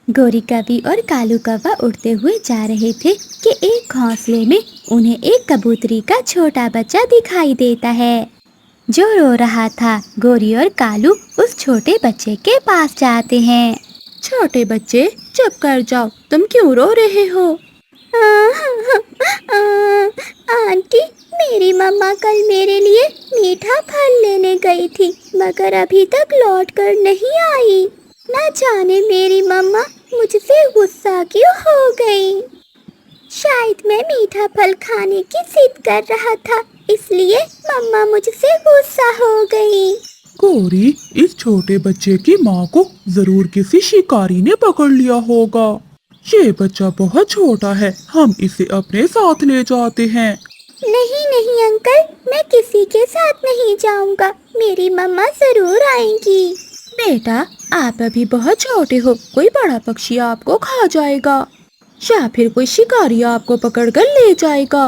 गोरी कौवी और कालू कौवा उड़ते हुए जा रहे थे कि एक घोंसले में उन्हें एक कबूतरी का छोटा बच्चा दिखाई देता है जो रो रहा था। गोरी और कालू उस छोटे बच्चे के पास जाते हैं। छोटे बच्चे, चुप कर जाओ, तुम क्यों रो रहे हो? आंटी, मेरी मम्मा कल मेरे लिए मीठा फल लेने गई थी मगर अभी तक लौट कर नहीं आई। ना जाने मेरी मम्मा मुझसे गुस्सा क्यों हो गई। शायद मैं मीठा फल खाने की जिद कर रहा था, इसलिए मम्मा मुझसे गुस्सा हो गई। गोरी, इस छोटे बच्चे की माँ को जरूर किसी शिकारी ने पकड़ लिया होगा। ये बच्चा बहुत छोटा है, हम इसे अपने साथ ले जाते हैं। नहीं नहीं अंकल, मैं किसी के साथ नहीं जाऊंगा, मेरी मम्मा जरूर आएंगी। बेटा, आप अभी बहुत छोटे हो, कोई बड़ा पक्षी आपको खा जाएगा या फिर कोई शिकारी आपको पकड़कर ले जाएगा।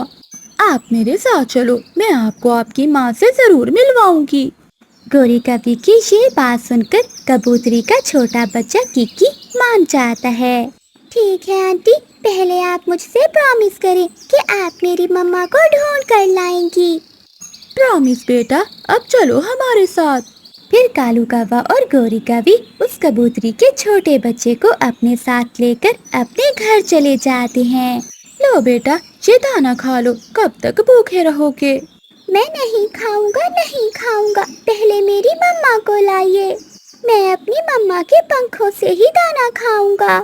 आप मेरे साथ चलो, मैं आपको आपकी माँ से जरूर मिलवाऊंगी। गोरी कौवी की ये बात सुनकर कबूतरी का छोटा बच्चा किकी मान जाता है। ठीक है आंटी, पहले आप मुझसे प्रॉमिस करें कि आप मेरी मम्मा को ढूंढ कर लाएंगी। प्रॉमिस बेटा, अब चलो हमारे साथ। फिर कालू कौवा और गोरी कौवी उस कबूतरी के छोटे बच्चे को अपने साथ लेकर अपने घर चले जाते हैं। लो बेटा, ये दाना खा लो, कब तक भूखे रहोगे? मैं नहीं खाऊंगा, नहीं खाऊंगा, पहले मेरी मम्मा को लाइए। मैं अपनी मम्मा के पंखों से ही दाना खाऊंगा।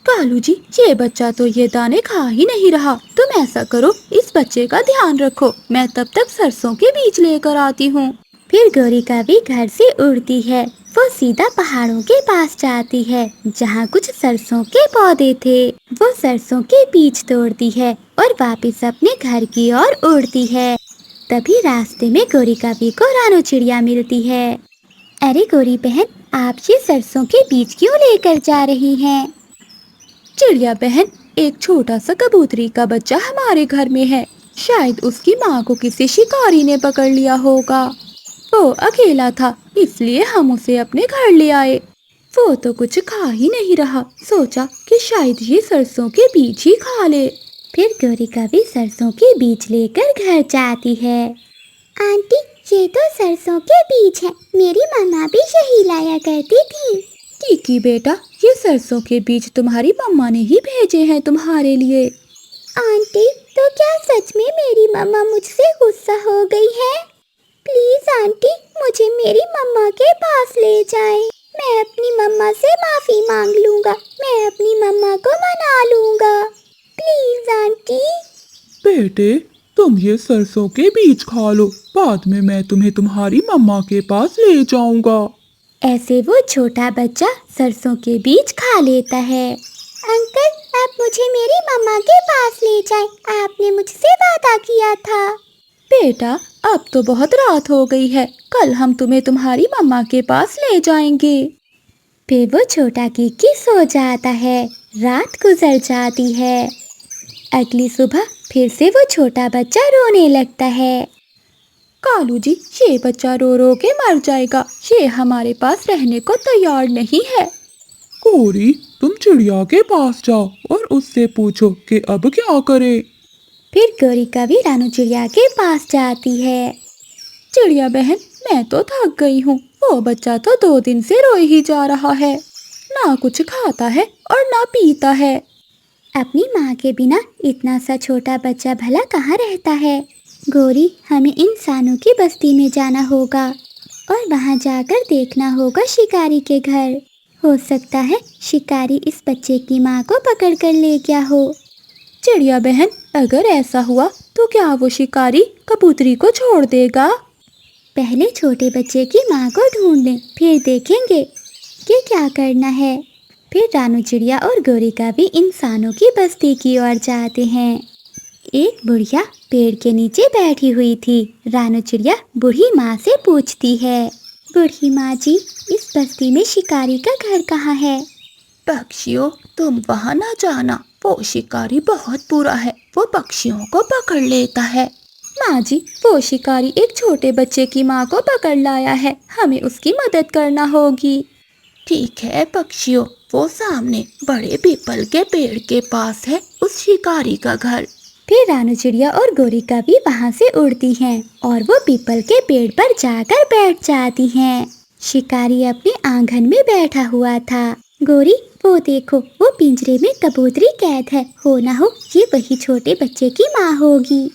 कालू जी, ये बच्चा तो ये दाने खा ही नहीं रहा। तुम ऐसा करो, इस बच्चे का ध्यान रखो, मैं तब तक सरसों के बीज लेकर आती हूँ। फिर गोरी कौवी घर से उड़ती है। वो सीधा पहाड़ों के पास जाती है जहाँ कुछ सरसों के पौधे थे। वो सरसों के बीज तोड़ती है और वापस अपने घर की ओर उड़ती है। तभी रास्ते में गोरी कौवी को रानू चिड़िया मिलती है। अरे गोरी बहन, आप ये सरसों के बीज क्यों लेकर जा रही हैं? चिड़िया बहन, एक छोटा सा कबूतरी का बच्चा हमारे घर में है। शायद उसकी माँ को किसी शिकारी ने पकड़ लिया होगा। वो अकेला था, इसलिए हम उसे अपने घर ले आए। वो तो कुछ खा ही नहीं रहा, सोचा कि शायद ये सरसों के बीज ही खा ले। फिर गोरी कौवी सरसों के बीज लेकर घर जाती है। आंटी, ये तो सरसों के बीज हैं, मेरी मम्मा भी यही लाया करती थी। किकी बेटा, ये सरसों के बीज तुम्हारी मम्मा ने ही भेजे हैं तुम्हारे लिए। आंटी, तो क्या सच में मेरी मम्मा मुझसे गुस्सा हो गई है? प्लीज आंटी, मुझे मेरी मम्मा के पास ले जाएं। मैं अपनी मम्मा से माफी मांग लूंगा, मैं अपनी मम्मा को मना लूंगा। Please aunty. बेटे, तुम ये सरसों के बीज खा लो, बाद में मैं तुम्हें तुम्हारी मम्मा के पास ले जाऊंगा। ऐसे वो छोटा बच्चा सरसों के बीज खा लेता है। अंकल, आप मुझे मेरी मम्मा के पास ले जाएं, आपने मुझसे वादा किया था। बेटा, अब तो बहुत रात हो गई है, कल हम तुम्हें तुम्हारी मम्मा के पास ले जाएंगे। फिर वो छोटा किकी सो जाता है। रात गुजर जाती है। अगली सुबह फिर से वो छोटा बच्चा रोने लगता है। कालू जी, ये बच्चा रो रो के मर जाएगा, ये हमारे पास रहने को तैयार नहीं है। गोरी, तुम चिड़िया के पास जाओ और उससे पूछो कि अब क्या करे। फिर गोरी कौवी रानू चिड़िया के पास जाती है। चिड़िया बहन, मैं तो थक गई हूँ, वो बच्चा तो 2 दिन से रो ही जा रहा है, ना कुछ खाता है और ना पीता है। अपनी माँ के बिना इतना सा छोटा बच्चा भला कहाँ रहता है? गोरी, हमें इंसानों की बस्ती में जाना होगा और वहाँ जाकर देखना होगा शिकारी के घर। हो सकता है शिकारी इस बच्चे की माँ को पकड़ कर ले गया हो। चिड़िया बहन, अगर ऐसा हुआ तो क्या वो शिकारी कबूतरी को छोड़ देगा? पहले छोटे बच्चे की माँ को ढूंढ लें, फिर देखेंगे कि क्या करना है। फिर रानू चिड़िया और गोरी कौवी इंसानों की बस्ती की ओर जाते हैं। एक बुढ़िया पेड़ के नीचे बैठी हुई थी। रानू चिड़िया बूढ़ी माँ से पूछती है, बूढ़ी माँ जी, इस बस्ती में शिकारी का घर कहाँ है? पक्षियों, तुम वहाँ ना जाना, वो शिकारी बहुत बुरा है, वो पक्षियों को पकड़ लेता है। माँ जी, वो शिकारी एक छोटे बच्चे की माँ को पकड़ लाया है, हमें उसकी मदद करना होगी। ठीक है पक्षियों, वो सामने बड़े पीपल के पेड़ के पास है उस शिकारी का घर। फिर रानू चिड़िया और गोरिका भी वहाँ से उड़ती हैं और वो पीपल के पेड़ पर जाकर बैठ जाती हैं। शिकारी अपने आंगन में बैठा हुआ था। गोरी, वो देखो, वो पिंजरे में कबूतरी कैद है। हो ना हो ये वही छोटे बच्चे की माँ होगी।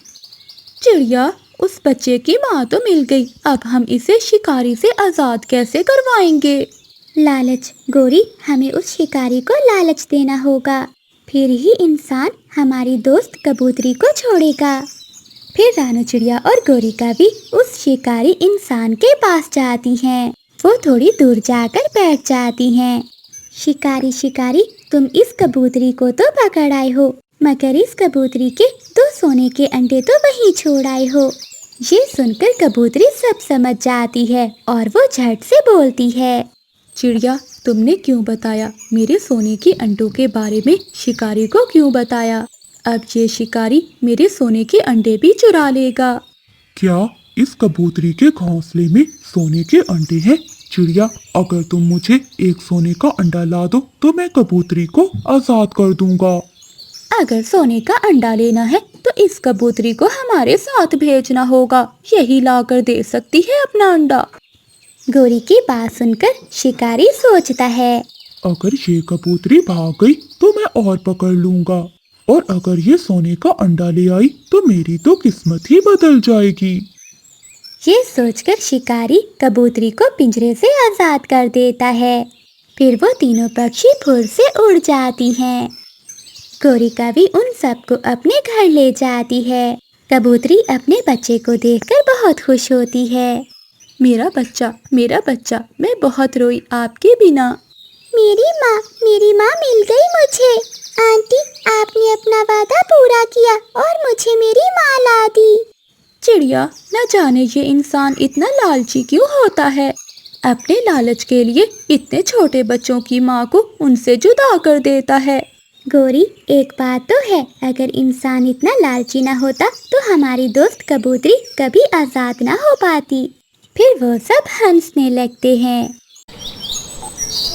चिड़िया, उस बच्चे की माँ तो मिल गई, अब हम इसे शिकारी से आजाद कैसे करवाएंगे? लालच गोरी, हमें उस शिकारी को लालच देना होगा, फिर ही इंसान हमारी दोस्त कबूतरी को छोड़ेगा। फिर रानू चिड़िया और गोरिका भी उस शिकारी इंसान के पास जाती हैं। वो थोड़ी दूर जाकर बैठ जाती हैं। शिकारी शिकारी, तुम इस कबूतरी को तो पकड़ आए हो, मगर इस कबूतरी के 2 सोने के अंडे तो वहीं छोड़ आए हो। ये सुनकर कबूतरी सब समझ जाती है और वो झट से बोलती है। चिड़िया, तुमने क्यों बताया? मेरे सोने के अंडों के बारे में शिकारी को क्यों बताया? अब ये शिकारी मेरे सोने के अंडे भी चुरा लेगा। क्या इस कबूतरी के घोंसले में सोने के अंडे हैं? चिड़िया, अगर तुम मुझे एक सोने का अंडा ला दो तो मैं कबूतरी को आजाद कर दूंगा। अगर सोने का अंडा लेना है तो इस कबूतरी को हमारे साथ भेजना होगा, यही लाकर दे सकती है अपना अंडा। गोरी की बात सुनकर शिकारी सोचता है, अगर ये कबूतरी भाग गई तो मैं और पकड़ लूंगा, और अगर ये सोने का अंडा ले आई तो मेरी तो किस्मत ही बदल जाएगी। ये सोचकर शिकारी कबूतरी को पिंजरे से आजाद कर देता है। फिर वो तीनों पक्षी फुर से उड़ जाती हैं। गोरिका भी उन सबको अपने घर ले जाती है। कबूतरी अपने बच्चे को देखकर बहुत खुश होती है। मेरा बच्चा, मैं बहुत रोई आपके बिना। मेरी माँ मिल गई मुझे। आंटी, आपने अपना वादा पूरा किया और मुझे मेरी माँ ला दी। चिड़िया, न जाने ये इंसान इतना लालची क्यों होता है, अपने लालच के लिए इतने छोटे बच्चों की माँ को उनसे जुदा कर देता है। गोरी, एक बात तो है, अगर इंसान इतना लालची ना होता तो हमारी दोस्त कबूतरी कभी आजाद ना हो पाती। फिर वो सब हंसने लगते हैं।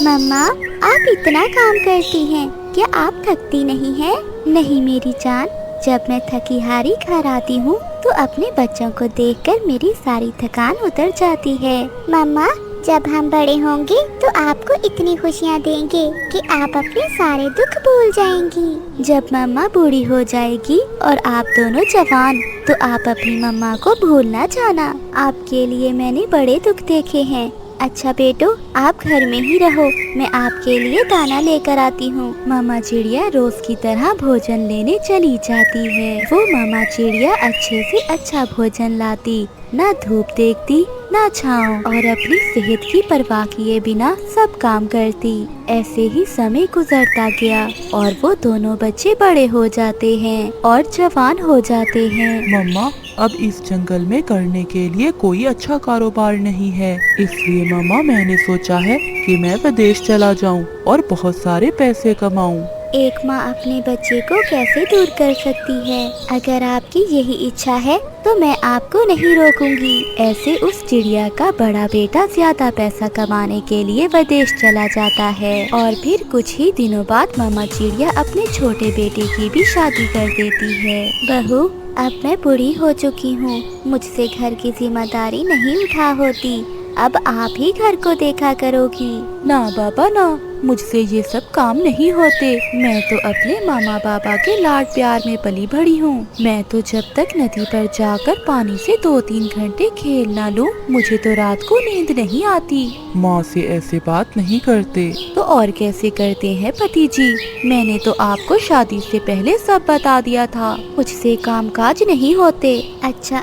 मम्मा, आप इतना काम करती हैं, क्या आप थकती नहीं हैं? नहीं मेरी जान, जब मैं थकी हारी घर आती हूँ तो अपने बच्चों को देखकर मेरी सारी थकान उतर जाती है। मम्मा, जब हम बड़े होंगे तो आपको इतनी खुशियाँ देंगे कि आप अपने सारे दुख भूल जाएंगी। जब मम्मा बूढ़ी हो जाएगी और आप दोनों जवान, तो आप अपनी मम्मा को भूल ना जाना। आपके लिए मैंने बड़े दुख देखे हैं। अच्छा बेटो, आप घर में ही रहो, मैं आपके लिए दाना लेकर आती हूँ। मामा चिड़िया रोज की तरह भोजन लेने चली जाती है। वो मामा चिड़िया अच्छे से अच्छा भोजन लाती, ना धूप देखती ना छाँव, और अपनी सेहत की परवाह किए बिना सब काम करती। ऐसे ही समय गुजरता गया और वो दोनों बच्चे बड़े हो जाते हैं और जवान हो जाते हैं। मम्मा, अब इस जंगल में करने के लिए कोई अच्छा कारोबार नहीं है, इसलिए मम्मा मैंने सोचा है कि मैं विदेश चला जाऊं और बहुत सारे पैसे कमाऊं। एक माँ अपने बच्चे को कैसे दूर कर सकती है? अगर आपकी यही इच्छा है तो मैं आपको नहीं रोकूंगी। ऐसे उस चिड़िया का बड़ा बेटा ज्यादा पैसा कमाने के लिए विदेश चला जाता है और फिर कुछ ही दिनों बाद मामा चिड़िया अपने छोटे बेटे की भी शादी कर देती है। बहू, अब मैं बूढ़ी हो चुकी हूँ, मुझसे घर की जिम्मेदारी नहीं उठा होती, अब आप ही घर को देखा करोगी। ना बाबा ना, मुझसे ये सब काम नहीं होते। मैं तो अपने मामा बाबा के लाड प्यार में पली बड़ी हूँ। मैं तो जब तक नदी पर जाकर पानी से 2-3 घंटे खेल ना लूं, मुझे तो रात को नींद नहीं आती। माँ से ऐसे बात नहीं करते। तो और कैसे करते हैं पति जी? मैंने तो आपको शादी से पहले सब बता दिया था, मुझसे कामकाज नहीं होते। अच्छा,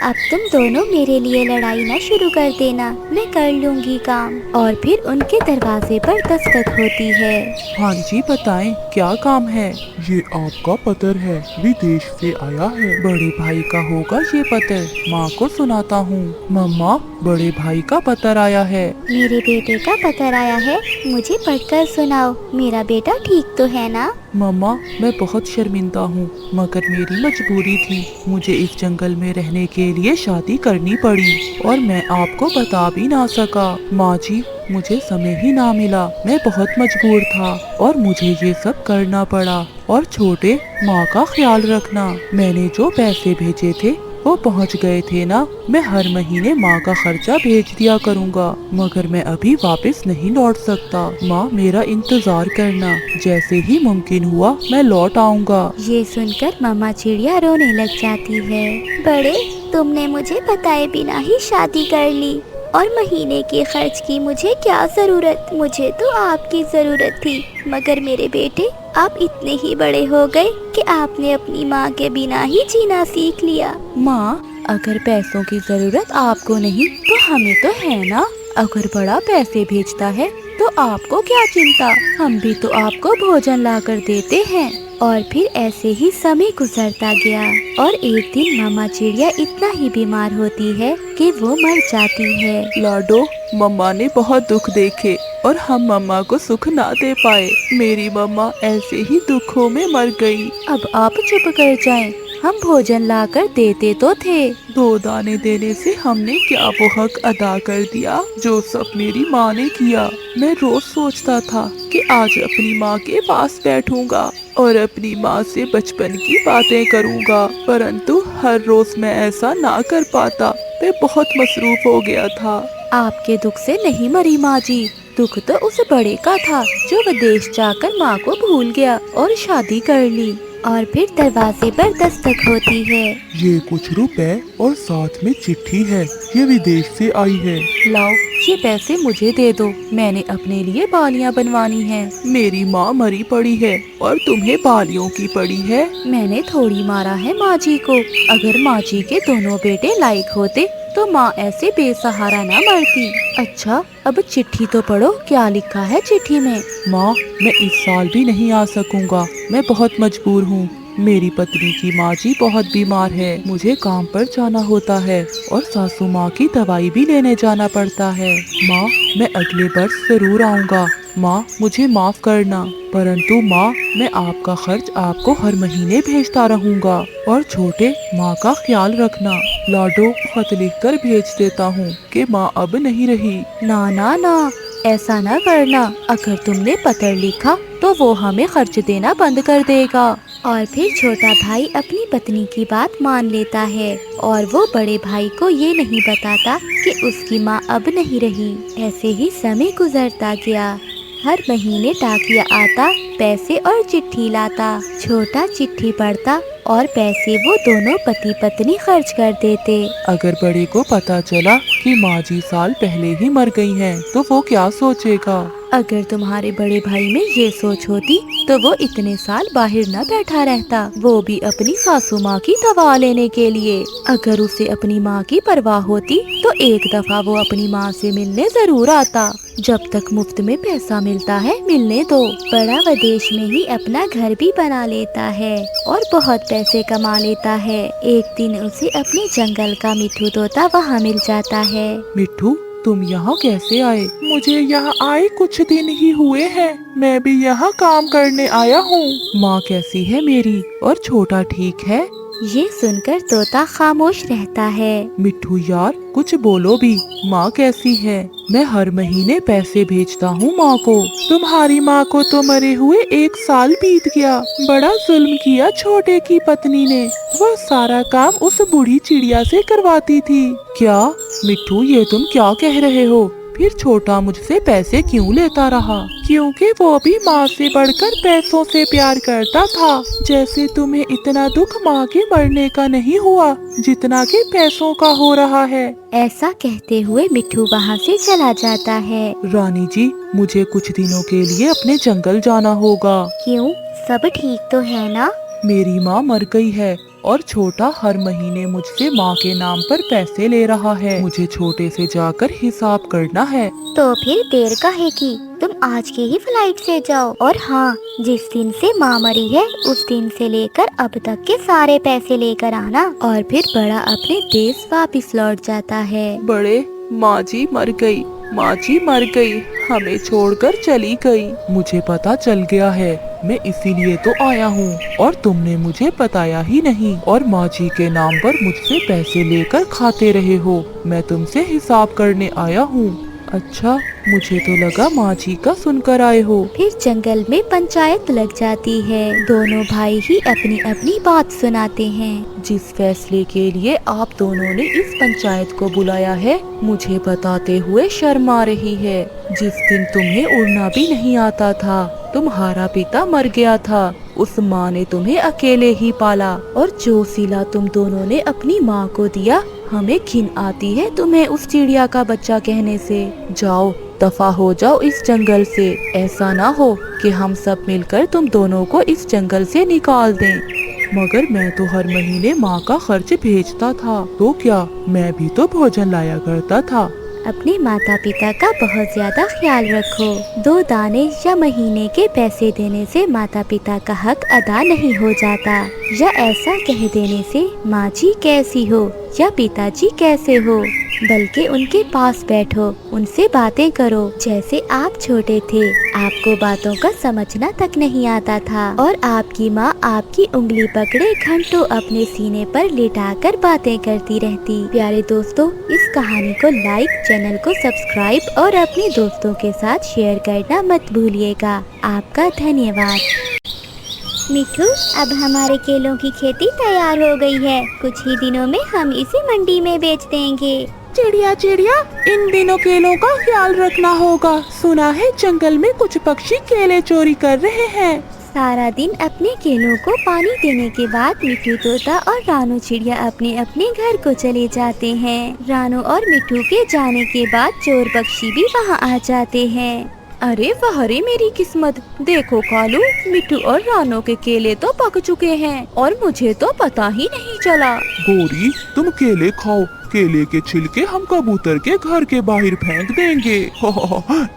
अब तुम दोनों मेरे लिए लड़ाई ना शुरू कर देना, मैं कर लूँगी काम। और फिर उनके दरवाजे पर दस्तक होती है। हाँ जी, बताएं क्या काम है? ये आपका पत्र है, विदेश से आया है। बड़े भाई का होगा ये पत्र, माँ को सुनाता हूँ। मम्मा, बड़े भाई का पत्र आया है। मेरे बेटे का पत्र आया है, मुझे पढ़कर सुनाओ। मेरा बेटा ठीक तो है ना? मम्मा, मैं बहुत शर्मिंदा हूँ, मगर मेरी मजबूरी थी, मुझे इस जंगल में रहने के लिए शादी करनी पड़ी और मैं आपको बता भी ना सका। माँ जी, मुझे समय ही ना मिला। मैं बहुत मजबूर था और मुझे ये सब करना पड़ा। और छोटे, माँ का ख्याल रखना। मैंने जो पैसे भेजे थे वो पहुँच गए थे ना। मैं हर महीने माँ का खर्चा भेज दिया करूँगा, मगर मैं अभी वापस नहीं लौट सकता। माँ, मेरा इंतजार करना, जैसे ही मुमकिन हुआ मैं लौट आऊँगा। ये सुनकर मम्मा चिड़िया रोने लग जाती है। बड़े, तुमने मुझे बताए बिना ही शादी कर ली और महीने के खर्च की मुझे क्या जरूरत। मुझे तो आपकी जरूरत थी, मगर मेरे बेटे, आप इतने ही बड़े हो गए कि आपने अपनी माँ के बिना ही जीना सीख लिया। माँ, अगर पैसों की जरूरत आपको नहीं तो हमें तो है ना। अगर बड़ा पैसे भेजता है तो आपको क्या चिंता, हम भी तो आपको भोजन ला कर देते हैं। और फिर ऐसे ही समय गुजरता गया और एक दिन मामा चिड़िया इतना ही बीमार होती है कि वो मर जाती है। लाडो, मम्मा ने बहुत दुख देखे और हम मम्मा को सुख ना दे पाए। मेरी मम्मा ऐसे ही दुखों में मर गई। अब आप चुप कर जाएं, हम भोजन लाकर देते तो थे। 2 दाने देने से हमने क्या वो हक अदा कर दिया जो सब मेरी माँ ने किया। मैं रोज सोचता था कि आज अपनी माँ के पास बैठूंगा और अपनी माँ से बचपन की बातें करूंगा, परंतु हर रोज मैं ऐसा ना कर पाता। मैं बहुत मसरूफ हो गया था। आपके दुख से नहीं मरी माँ जी, दुख तो उस बड़े का था जो विदेश जाकर माँ को भूल गया और शादी कर ली। और फिर दरवाजे पर दस्तक होती है। ये कुछ रुपए और साथ में चिट्ठी है, ये विदेश से आई है। लाओ, ये पैसे मुझे दे दो, मैंने अपने लिए बालियाँ बनवानी हैं। मेरी माँ मरी पड़ी है और तुम्हें बालियों की पड़ी है। मैंने थोड़ी मारा है माँ जी को। अगर माँ जी के दोनों बेटे लायक होते तो माँ ऐसे बेसहारा न मरती। अच्छा, अब चिट्ठी तो पढ़ो, क्या लिखा है चिट्ठी में। माँ, मैं इस साल भी नहीं आ सकूंगा, मैं बहुत मजबूर हूँ। मेरी पत्नी की माँ जी बहुत बीमार है, मुझे काम पर जाना होता है और सासू माँ की दवाई भी लेने जाना पड़ता है। माँ, मैं अगले वर्ष जरूर आऊँगा। माँ, मुझे माफ करना, परंतु माँ, मैं आपका खर्च आपको हर महीने भेजता रहूँगा। और छोटे, माँ का ख्याल रखना। लाडो, खत लिखकर भेज देता हूँ कि माँ अब नहीं रही। ना ना ना, ऐसा ना करना। अगर तुमने पत्र लिखा तो वो हमें खर्च देना बंद कर देगा। और फिर छोटा भाई अपनी पत्नी की बात मान लेता है और वो बड़े भाई को ये नहीं बताता कि उसकी माँ अब नहीं रही। ऐसे ही समय गुजरता गया। हर महीने डाकिया आता, पैसे और चिट्ठी लाता। छोटा चिट्ठी पढ़ता और पैसे वो दोनों पति पत्नी खर्च कर देते। अगर बड़े को पता चला कि माँ जी साल पहले ही मर गई हैं, तो वो क्या सोचेगा। अगर तुम्हारे बड़े भाई में ये सोच होती तो वो इतने साल बाहर न बैठा रहता, वो भी अपनी सासू माँ की दवा लेने के लिए। अगर उसे अपनी माँ की परवाह होती तो एक दफा वो अपनी माँ से मिलने जरूर आता। जब तक मुफ्त में पैसा मिलता है मिलने दो। बड़ा विदेश में ही अपना घर भी बना लेता है और बहुत पैसे कमा लेता है। एक दिन उसे अपने जंगल का मिट्ठू तोता वहाँ मिल जाता है। मिट्ठू, तुम यहाँ कैसे आए। मुझे यहाँ आए कुछ दिन ही हुए हैं, मैं भी यहाँ काम करने आया हूँ। माँ कैसी है मेरी, और छोटा ठीक है। ये सुनकर तोता खामोश रहता है। मिट्ठू यार, कुछ बोलो भी, माँ कैसी है। मैं हर महीने पैसे भेजता हूँ माँ को। तुम्हारी माँ को तो मरे हुए 1 साल बीत गया। बड़ा जुल्म किया छोटे की पत्नी ने, वह सारा काम उस बूढ़ी चिड़िया से करवाती थी। क्या मिट्ठू, ये तुम क्या कह रहे हो। फिर छोटा मुझसे पैसे क्यों लेता रहा। क्योंकि वो भी माँ से बढ़कर पैसों से प्यार करता था। जैसे तुम्हें इतना दुख माँ के मरने का नहीं हुआ जितना कि पैसों का हो रहा है। ऐसा कहते हुए मिट्ठू वहाँ से चला जाता है। रानी जी, मुझे कुछ दिनों के लिए अपने जंगल जाना होगा। क्यों, सब ठीक तो है ना। मेरी माँ मर गई है और छोटा हर महीने मुझसे माँ के नाम पर पैसे ले रहा है। मुझे छोटे से जाकर हिसाब करना है। तो फिर देर काहे की, तुम आज की ही फ्लाइट से जाओ। और हाँ, जिस दिन से माँ मरी है उस दिन से लेकर अब तक के सारे पैसे लेकर आना। और फिर बड़ा अपने देश वापस लौट जाता है। बड़े, माँ जी मर गई, माँ जी मर गई, हमें छोड़कर चली गई। मुझे पता चल गया है, मैं इसीलिए तो आया हूँ और तुमने मुझे बताया ही नहीं और माँ जी के नाम पर मुझसे पैसे लेकर खाते रहे हो। मैं तुमसे हिसाब करने आया हूँ। अच्छा, मुझे तो लगा माँ जी का सुनकर आए हो। फिर जंगल में पंचायत लग जाती है। दोनों भाई ही अपनी अपनी बात सुनाते हैं। जिस फैसले के लिए आप दोनों ने इस पंचायत को बुलाया है, मुझे बताते हुए शर्म आ रही है। जिस दिन तुम्हें उड़ना भी नहीं आता था, तुम्हारा पिता मर गया था, उस माँ ने तुम्हें अकेले ही पाला, और जो सिला तुम दोनों ने अपनी माँ को दिया, हमें घिन आती है तुम्हें उस चिड़िया का बच्चा कहने से। जाओ, दफा हो जाओ इस जंगल से। ऐसा ना हो कि हम सब मिलकर तुम दोनों को इस जंगल से निकाल दें। मगर मैं तो हर महीने माँ का खर्च भेजता था, तो क्या मैं भी तो भोजन लाया करता था। अपने माता पिता का बहुत ज्यादा ख्याल रखो। 2 दाने या महीने के पैसे देने से माता पिता का हक अदा नहीं हो जाता, या ऐसा कह देने से माँ जी कैसी हो या पिताजी कैसे हो, बल्कि उनके पास बैठो, उनसे बातें करो। जैसे आप छोटे थे, आपको बातों का समझना तक नहीं आता था, और आपकी माँ आपकी उंगली पकड़े घंटों अपने सीने पर लेटाकर बातें करती रहती। प्यारे दोस्तों, इस कहानी को लाइक, चैनल को सब्सक्राइब और अपने दोस्तों के साथ शेयर करना मत भूलिएगा। आपका धन्यवाद। मिठू, अब हमारे केलों की खेती तैयार हो गई है। कुछ ही दिनों में हम इसे मंडी में बेच देंगे। चिड़िया चिड़िया, इन दिनों केलों का ख्याल रखना होगा। सुना है जंगल में कुछ पक्षी केले चोरी कर रहे हैं। सारा दिन अपने केलों को पानी देने के बाद मिठू तोता और रानू चिड़िया अपने अपने घर को चले जाते हैं। रानू और मिठू के जाने के बाद चोर पक्षी भी वहाँ आ जाते हैं। अरे वाह रे मेरी किस्मत, देखो कालू, मिठू और रानू के केले तो पक चुके हैं और मुझे तो पता ही नहीं चला। गोरी, तुम केले खाओ। केले के छिलके हम कबूतर के घर के बाहर फेंक देंगे।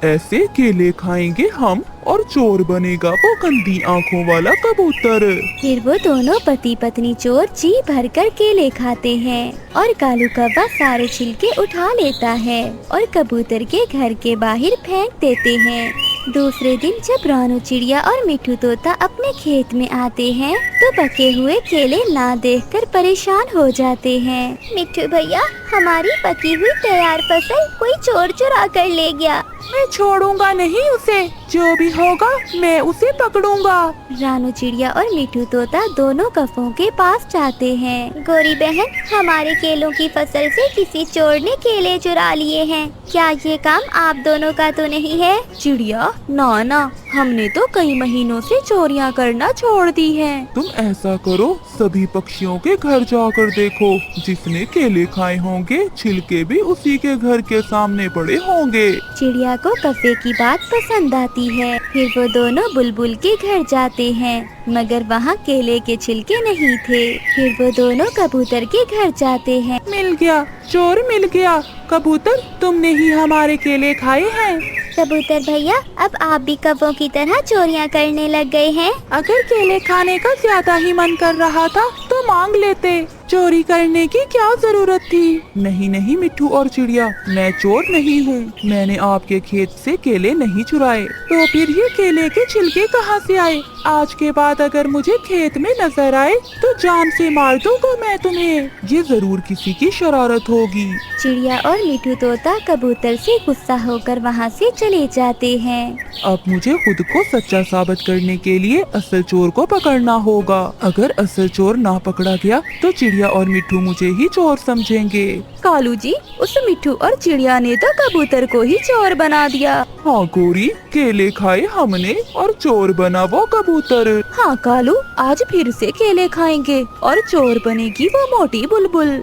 ऐसे केले खाएंगे हम, और चोर बनेगा वो गंदी आँखों वाला कबूतर। फिर वो दोनों पति पत्नी चोर जी भर कर केले खाते हैं, और कालू कौवा सारे छिलके उठा लेता है और कबूतर के घर के बाहर फेंक देते हैं। दूसरे दिन जब रानू चिड़िया और मिठू तोता अपने खेत में आते हैं, तो पके हुए केले ना देखकर परेशान हो जाते हैं। मिठू भैया, हमारी पकी हुई तैयार फसल कोई चोर चुरा कर ले गया। मैं छोड़ूंगा नहीं उसे, जो भी होगा मैं उसे पकड़ूंगा। रानू चिड़िया और मिठू तोता दोनों कफों के पास जाते हैं। गोरी बहन, हमारे केलों की फसल से किसी चोर ने केले चुरा लिए हैं। क्या ये काम आप दोनों का तो नहीं है? चिड़िया, ना ना, हमने तो कई महीनों से चोरियां करना छोड़ दी हैं। तुम ऐसा करो, सभी पक्षियों के घर जाकर देखो। जिसने केले खाए होंगे, छिलके भी उसी के घर के सामने पड़े होंगे। चिड़िया को कफे की बात पसंद आती है। फिर वो दोनों बुलबुल के घर जाते हैं, मगर वहाँ केले के छिलके नहीं थे। फिर वो दोनों कबूतर के घर जाते हैं। मिल गया, चोर मिल गया। कबूतर, तुमने ही हमारे केले खाए हैं। कबूतर भैया, अब आप भी कौवों की तरह चोरियां करने लग गए हैं। अगर केले खाने का ज्यादा ही मन कर रहा था तो मांग लेते, चोरी करने की क्या जरूरत थी। नहीं नहीं मिठू और चिड़िया, मैं चोर नहीं हूँ। मैंने आपके खेत से केले नहीं चुराए। तो फिर ये केले के छिलके कहाँ से आए? आज के बाद अगर मुझे खेत में नजर आए तो जान से मार दूंगा मैं तुम्हें। ये जरूर किसी की शरारत होगी। चिड़िया और मिठू तोता कबूतर से गुस्सा होकर वहाँ से चले जाते हैं। अब मुझे खुद को सच्चा साबित करने के लिए असल चोर को पकड़ना होगा। अगर असल चोर ना पकड़ा गया तो चिड़िया और मिठू मुझे ही चोर समझेंगे। कालू जी, उस मिठू और चिड़िया ने तो कबूतर को ही चोर बना दिया। हाँ गोरी, केले खाए हमने और चोर बना वो कबूतर। हाँ कालू, आज फिर से केले खाएंगे और चोर बनेगी वो मोटी बुलबुल।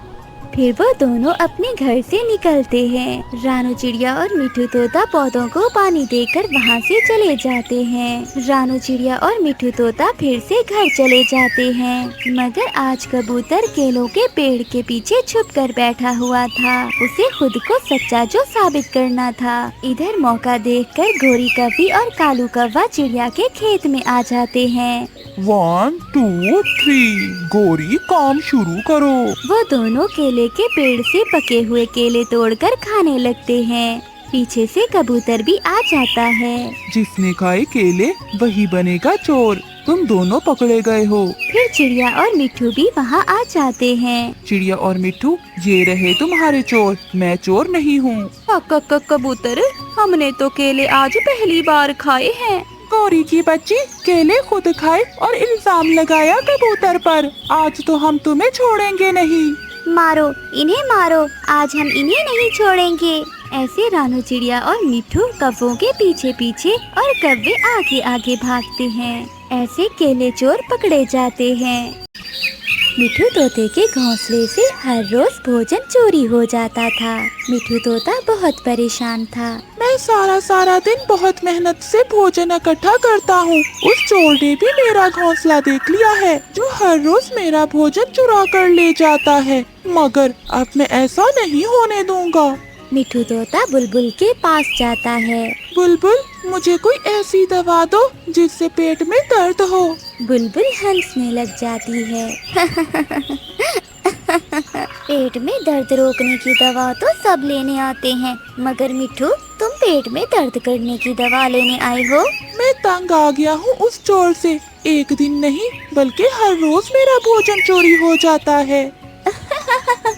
फिर वो दोनों अपने घर से निकलते हैं। रानू चिड़िया और मिठू तोता पौधों को पानी देकर वहाँ से चले जाते हैं। रानू चिड़िया और मिठू तोता फिर से घर चले जाते हैं, मगर आज कबूतर केलों के पेड़ के पीछे छुपकर बैठा हुआ था। उसे खुद को सच्चा जो साबित करना था। इधर मौका देखकर गोरी कवि और कालू कौवा चिड़िया के खेत में आ जाते हैं। 1 2 3, गोरी काम शुरू करो। वो दोनों केले के पेड़ से पके हुए केले तोड़कर खाने लगते हैं। पीछे से कबूतर भी आ जाता है। जिसने खाए केले वही बनेगा चोर। तुम दोनों पकड़े गए हो। फिर चिड़िया और मिट्ठू भी वहाँ आ जाते हैं। चिड़िया और मिट्ठू, ये रहे तुम्हारे चोर। मैं चोर नहीं हूँ। कबूतर, हमने तो केले आज पहली बार खाए हैं। गौरी की बच्ची, केले खुद खाए और इल्जाम लगाया कबूतर पर। आज तो हम तुम्हें छोड़ेंगे नहीं। मारो, इन्हें मारो, आज हम इन्हें नहीं छोड़ेंगे। ऐसे रानू चिड़िया और मिट्ठू कौवों के पीछे पीछे और कौवे आगे आगे भागते हैं। ऐसे केले चोर पकड़े जाते हैं। मिट्ठू तोते के घोंसले से हर रोज भोजन चोरी हो जाता था। मिट्ठू तोता बहुत परेशान था। मैं सारा दिन बहुत मेहनत से भोजन इकट्ठा करता हूँ। उस चोर ने भी मेरा घोंसला देख लिया है, जो हर रोज मेरा भोजन चुरा कर ले जाता है। मगर अब मैं ऐसा नहीं होने दूंगा। मिट्ठू तोता बुलबुल के पास जाता है। बुलबुल, मुझे कोई ऐसी दवा दो जिससे पेट में दर्द हो। बुलबुल हंसने लग जाती है। पेट में दर्द रोकने की दवा तो सब लेने आते हैं, मगर मिट्ठू, तुम पेट में दर्द करने की दवा लेने आए हो? मैं तंग आ गया हूँ उस चोर से। एक दिन नहीं बल्कि हर रोज मेरा भोजन चोरी हो जाता है।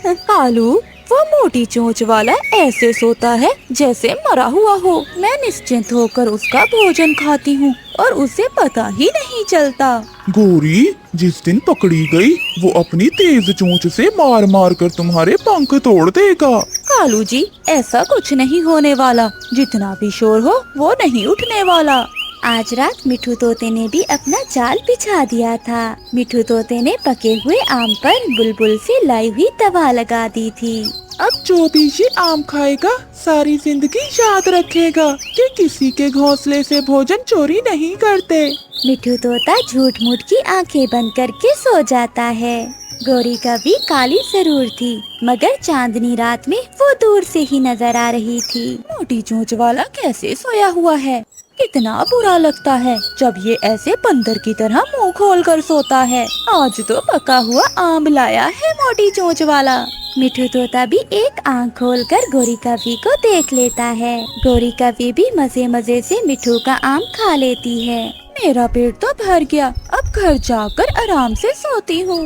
कालू, वो मोटी चोंच वाला ऐसे सोता है जैसे मरा हुआ हो। मैं निश्चिंत होकर उसका भोजन खाती हूँ और उसे पता ही नहीं चलता। गौरी, जिस दिन पकड़ी गई वो अपनी तेज चोंच से मार मार कर तुम्हारे पंख तोड़ देगा। कालू जी, ऐसा कुछ नहीं होने वाला। जितना भी शोर हो वो नहीं उठने वाला। आज रात मिट्ठू तोते ने भी अपना जाल बिछा दिया था। मिट्ठू तोते ने पके हुए आम पर बुलबुल से लाई हुई दवा लगा दी थी। अब जो भी ये आम खाएगा सारी जिंदगी याद रखेगा कि किसी के घोंसले से भोजन चोरी नहीं करते। मिट्ठू तोता झूठ मूठ की आंखें बंद करके सो जाता है। गौरी का भी काली जरूर थी, मगर चांदनी रात में वो दूर से ही नजर आ रही थी। मोटी चोंच वाला कैसे सोया हुआ है। कितना बुरा लगता है जब ये ऐसे बंदर की तरह मुंह खोल कर सोता है। आज तो पका हुआ आम लाया है मोटी चोंच वाला। मिट्ठू तोता भी एक आंख खोलकर गौरी कवि को देख लेता है। गौरी कवि भी मजे मजे से मिट्ठू का आम खा लेती है। मेरा पेट तो भर गया, अब घर जाकर आराम से सोती हूँ।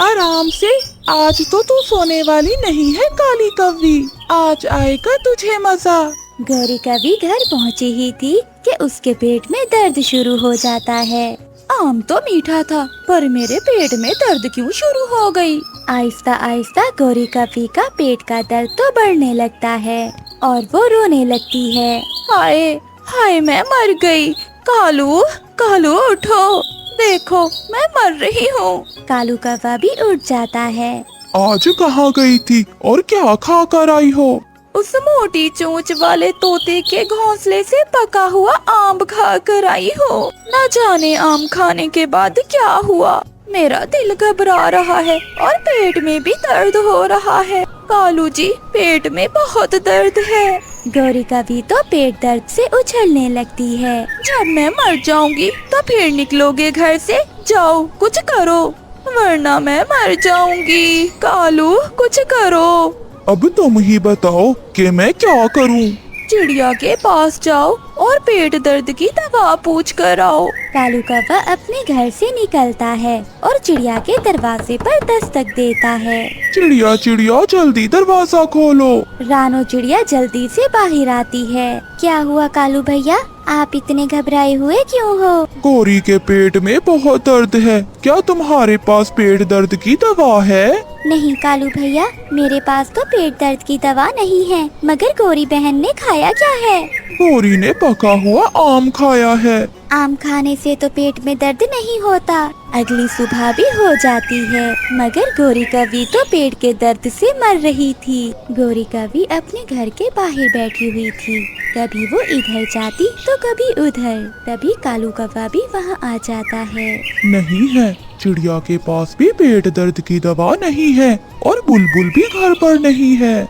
आराम से? आज तो तू सोने वाली नहीं है काली कव्वी, आज आएगा तुझे मजा। गौरी कवि घर पहुँची ही थी कि उसके पेट में दर्द शुरू हो जाता है। आम तो मीठा था, पर मेरे पेट में दर्द क्यों शुरू हो गई? आहिस्ता आहिस्ता गौरी कवि का पेट का दर्द तो बढ़ने लगता है और वो रोने लगती है। हाय हाय, मैं मर गई। कालू कालू, उठो, देखो मैं मर रही हूँ। कालू कौवा भी उठ जाता है। आज कहाँ गई थी और क्या खा कर आई हो? उस मोटी चोंच वाले तोते के घोंसले से पका हुआ आम खा कर आई हो। न जाने आम खाने के बाद क्या हुआ। मेरा दिल घबरा रहा है और पेट में भी दर्द हो रहा है। कालू जी, पेट में बहुत दर्द है। गौरी कवि तो पेट दर्द से उछलने लगती है। जब मैं मर जाऊंगी तो फिर निकलोगे घर से? जाओ कुछ करो, वरना मैं मर जाऊंगी। कालू, कुछ करो। अब तुम ही बताओ कि मैं क्या करूं? चिड़िया के पास जाओ और पेट दर्द की दवा पूछ कर आओ। कालू कौवा अपने घर से निकलता है और चिड़िया के दरवाजे पर दस्तक देता है। चिड़िया चिड़िया, जल्दी दरवाजा खोलो। रानो चिड़िया जल्दी से बाहर आती है। क्या हुआ कालू भैया, आप इतने घबराए हुए क्यों हो? गौरी के पेट में बहुत दर्द है, क्या तुम्हारे पास पेट दर्द की दवा है? नहीं कालू भैया, मेरे पास तो पेट दर्द की दवा नहीं है, मगर गौरी बहन ने खाया क्या है? गौरी ने पका हुआ आम खाया है। आम खाने से तो पेट में दर्द नहीं होता, अगली सुबह भी हो जाती है। मगर गौरी कवि तो पेट के दर्द से मर रही थी। गौरी कवि अपने घर के बाहर बैठी हुई थी, कभी वो इधर जाती तो कभी उधर। तभी कालू कौवा भी वहाँ आ जाता है। नहीं है, चिड़िया के पास भी पेट दर्द की दवा नहीं है और बुलबुल भी घर पर नहीं है।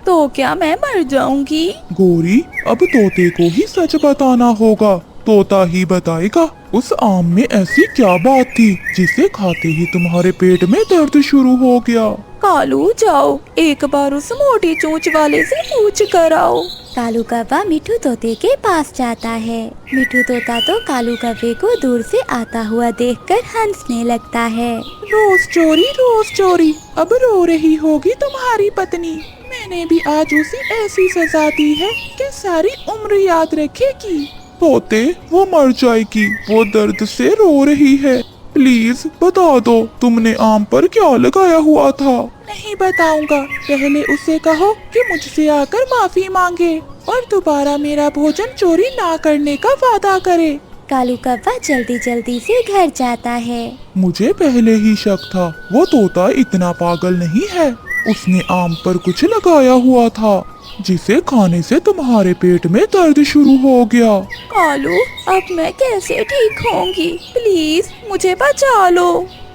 तो क्या मैं मर जाऊंगी? गौरी, अब तोते को ही सच बताना होगा। तोता ही बताएगा उस आम में ऐसी क्या बात थी जिसे खाते ही तुम्हारे पेट में दर्द शुरू हो गया। कालू जाओ एक बार उस मोटी चोंच वाले से पूछ कर आओ। कालू कौवा मिठू तोते के पास जाता है। मिठू तोता तो कालू कौवे को दूर से आता हुआ देखकर हंसने लगता है। रोज चोरी अब रो रही होगी तुम्हारी पत्नी। मैंने भी आज उसे ऐसी सजा दी है कि सारी उम्र याद रखेगी। तोते वो मर जाएगी, वो दर्द से रो रही है। प्लीज बता दो तुमने आम पर क्या लगाया हुआ था। नहीं बताऊंगा, पहले उसे कहो कि मुझसे आकर माफी मांगे और दोबारा मेरा भोजन चोरी ना करने का वादा करे। कालू कौवा जल्दी जल्दी से घर जाता है। मुझे पहले ही शक था, वो तोता इतना पागल नहीं है। उसने आम पर कुछ लगाया हुआ था जिसे खाने से तुम्हारे पेट में दर्द शुरू हो गया। कालू अब मैं कैसे ठीक होंगी, प्लीज मुझे बचा लो।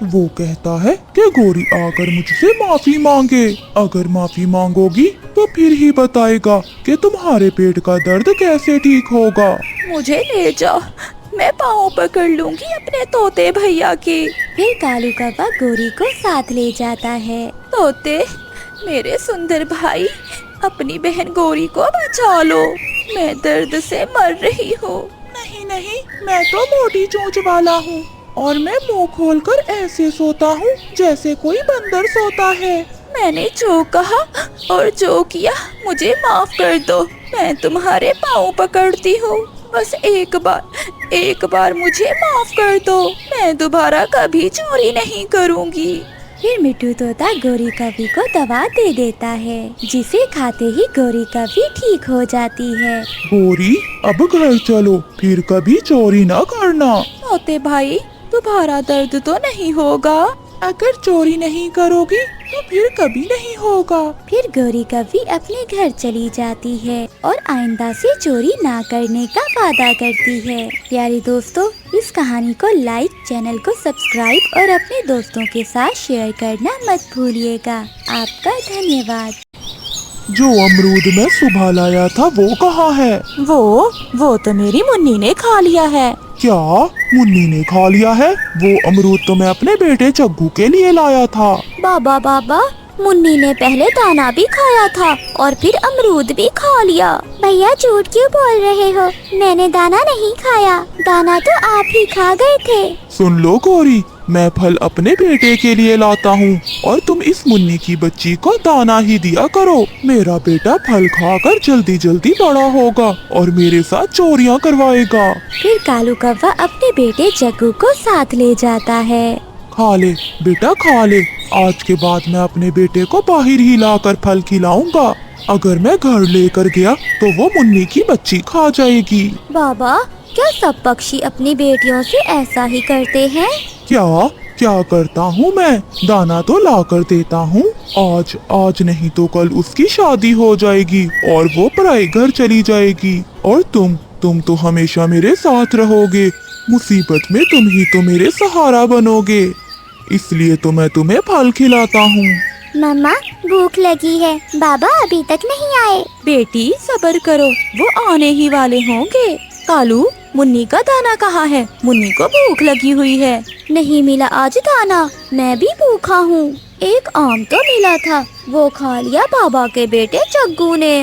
वो कहता है कि गोरी आकर मुझसे माफी मांगे। अगर माफी मांगोगी तो फिर ही बताएगा कि तुम्हारे पेट का दर्द कैसे ठीक होगा। मुझे ले जाओ, मैं पाँव पकड़ लूंगी अपने तोते भैया के। फिर कालू कौवा गोरी को साथ ले जाता है। तोते मेरे सुंदर भाई, अपनी बहन गोरी को बचा लो, मैं दर्द से मर रही हूँ। नहीं, मैं तो मोटी चोंच वाला हूँ और मैं मुंह खोलकर ऐसे सोता हूँ जैसे कोई बंदर सोता है। मैंने जो कहा और जो किया मुझे माफ कर दो। मैं तुम्हारे पाँव पकड़ती हूँ, बस एक बार मुझे माफ कर दो। मैं दोबारा कभी चोरी नहीं करूँगी। फिर मिठू तोता गोरी कौवी को दवा दे देता है, जिसे खाते ही गोरी कौवी ठीक हो जाती है। गोरी अब घर चलो, फिर कभी चोरी न करना। तोते भाई दोबारा दर्द तो नहीं होगा? अगर चोरी नहीं करोगी तो फिर कभी नहीं होगा। फिर गोरी कौवी अपने घर चली जाती है और आइंदा से चोरी ना करने का वादा करती है। प्यारे दोस्तों, इस कहानी को लाइक, चैनल को सब्सक्राइब और अपने दोस्तों के साथ शेयर करना मत भूलिएगा। आपका धन्यवाद। जो अमरूद मैं सुबह लाया था वो कहाँ है? वो तो मेरी मुन्नी ने खा लिया है। क्या मुन्नी ने खा लिया है? वो अमरूद तो मैं अपने बेटे जग्गू के लिए लाया था। बाबा, मुन्नी ने पहले दाना भी खाया था और फिर अमरूद भी खा लिया। भैया झूठ क्यों बोल रहे हो? मैंने दाना नहीं खाया, दाना तो आप ही खा गए थे। सुन लो गौरी, मैं फल अपने बेटे के लिए लाता हूँ और तुम इस मुन्नी की बच्ची को दाना ही दिया करो। मेरा बेटा फल खाकर जल्दी जल्दी बड़ा होगा और मेरे साथ चोरियाँ करवाएगा। फिर कालू कौवा अपने बेटे जग्गू को साथ ले जाता है। खा ले बेटा, खा ले। आज के बाद मैं अपने बेटे को बाहर ही लाकर फल खिलाऊंगा। अगर मैं घर लेकर गया तो वो मुन्नी की बच्ची खा जाएगी। बाबा, क्या सब पक्षी अपनी बेटियों से ऐसा ही करते हैं? क्या करता हूँ मैं? दाना तो ला कर देता हूँ। आज नहीं तो कल उसकी शादी हो जाएगी और वो पराए घर चली जाएगी। और तुम तो हमेशा मेरे साथ रहोगे। मुसीबत में तुम ही तो मेरे सहारा बनोगे। इसलिए तो मैं तुम्हें फल खिलाता हूँ। मम्मा, भूख लगी है, बाबा अभी तक नहीं आए। बेटी सब्र करो, वो आने ही वाले होंगे। कालू, मुन्नी का दाना कहाँ है? मुन्नी को भूख लगी हुई है। नहीं मिला आज दाना, मैं भी भूखा हूँ। एक आम तो मिला था, वो खा लिया बाबा के बेटे जग्गू ने।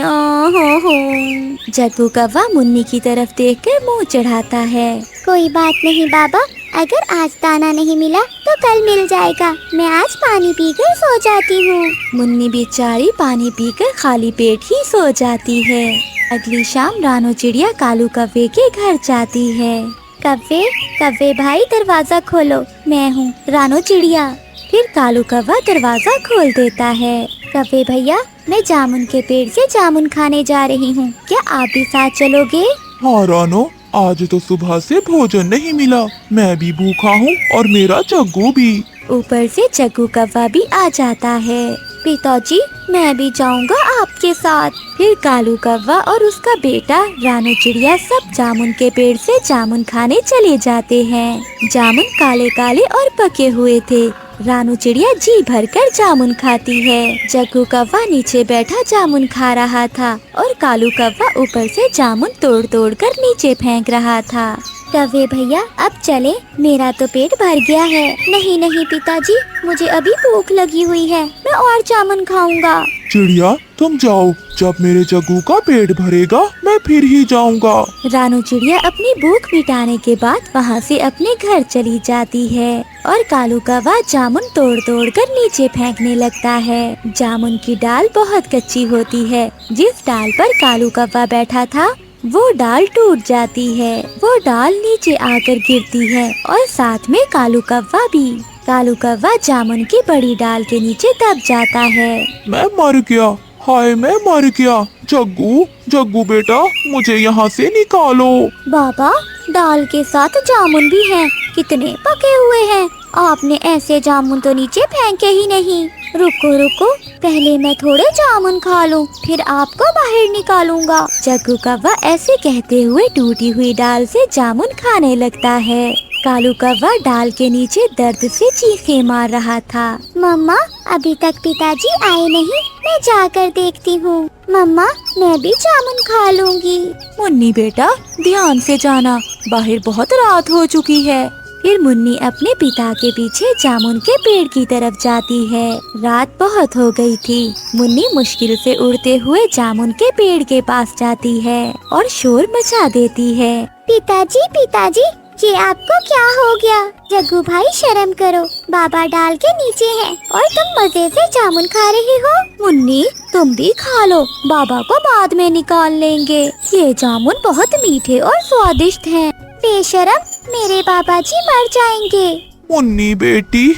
जग्गू कौवा मुन्नी की तरफ देखकर मुंह चढ़ाता है। कोई बात नहीं बाबा, अगर आज दाना नहीं मिला तो कल मिल जाएगा। मैं आज पानी पीकर सो जाती हूँ। मुन्नी बेचारी पानी पीकर खाली पेट ही सो जाती है। अगली शाम रानो चिड़िया कालू कौवे के घर जाती है। कौवे भाई दरवाजा खोलो, मैं हूँ रानो चिड़िया। फिर कालू कौवा दरवाजा खोल देता है। कौवे भैया, मैं जामुन के पेड़ से जामुन खाने जा रही हूँ, क्या आप भी साथ चलोगे? हाँ रानो, आज तो सुबह से भोजन नहीं मिला। मैं भी भूखा हूँ और मेरा जग्गू भी। ऊपर से जग्गू कौवा भी आ जाता है। पिताजी, मैं भी जाऊंगा आपके साथ। फिर कालू कौवा और उसका बेटा रानो चिड़िया सब जामुन के पेड़ से जामुन खाने चले जाते हैं। जामुन काले काले और पके हुए थे। रानू चिड़िया जी भरकर जामुन खाती है। जग्गू कौवा नीचे बैठा जामुन खा रहा था और कालू कौवा ऊपर से जामुन तोड़ तोड़ कर नीचे फेंक रहा था। कौवे भैया अब चले, मेरा तो पेट भर गया है। नहीं नहीं पिताजी, मुझे अभी भूख लगी हुई है, मैं और जामुन खाऊंगा। चिड़िया तुम जाओ, जब मेरे जग्गू का पेट भरेगा मैं फिर ही जाऊंगा। रानू चिड़िया अपनी भूख मिटाने के बाद वहाँ से अपने घर चली जाती है और कालू कौवा जामुन तोड़ तोड़ कर नीचे फेंकने लगता है। जामुन की डाल बहुत कच्ची होती है। जिस डाल पर कालू कौवा बैठा था वो डाल टूट जाती है। वो डाल नीचे आकर गिरती है और साथ में कालू कौवा भी। कालू कौवा जामुन की बड़ी डाल के नीचे दब जाता है। मैं मर गया, हाय मैं मर गया। जग्गू जग्गू बेटा मुझे यहाँ से निकालो। बाबा डाल के साथ जामुन भी हैं, कितने पके हुए हैं। आपने ऐसे जामुन तो नीचे फेंके ही नहीं। रुको रुको, पहले मैं थोड़े जामुन खा लूं, फिर आपको बाहर निकालूंगा। जग्गू कौवा ऐसे कहते हुए टूटी हुई डाल से जामुन खाने लगता है। कालू कौवा डाल के नीचे दर्द से चीखें मार रहा था। मम्मा अभी तक पिताजी आए नहीं, मैं जाकर देखती हूँ। मम्मा मैं भी जामुन खा लूंगी। मुन्नी बेटा ध्यान से जाना, बाहर बहुत रात हो चुकी है। फिर मुन्नी अपने पिता के पीछे जामुन के पेड़ की तरफ जाती है। रात बहुत हो गई थी। मुन्नी मुश्किल से उड़ते हुए जामुन के पेड़ के पास जाती है और शोर मचा देती है। पिताजी पिताजी, ये आपको क्या हो गया? जग्गू भाई शर्म करो, बाबा डाल के नीचे हैं और तुम मजे से जामुन खा रही हो। मुन्नी तुम भी खा लो, बाबा को बाद में निकाल लेंगे। ये जामुन बहुत मीठे और स्वादिष्ट हैं। बेशरम, मेरे बाबा जी मर जाएंगे। मुन्नी बेटी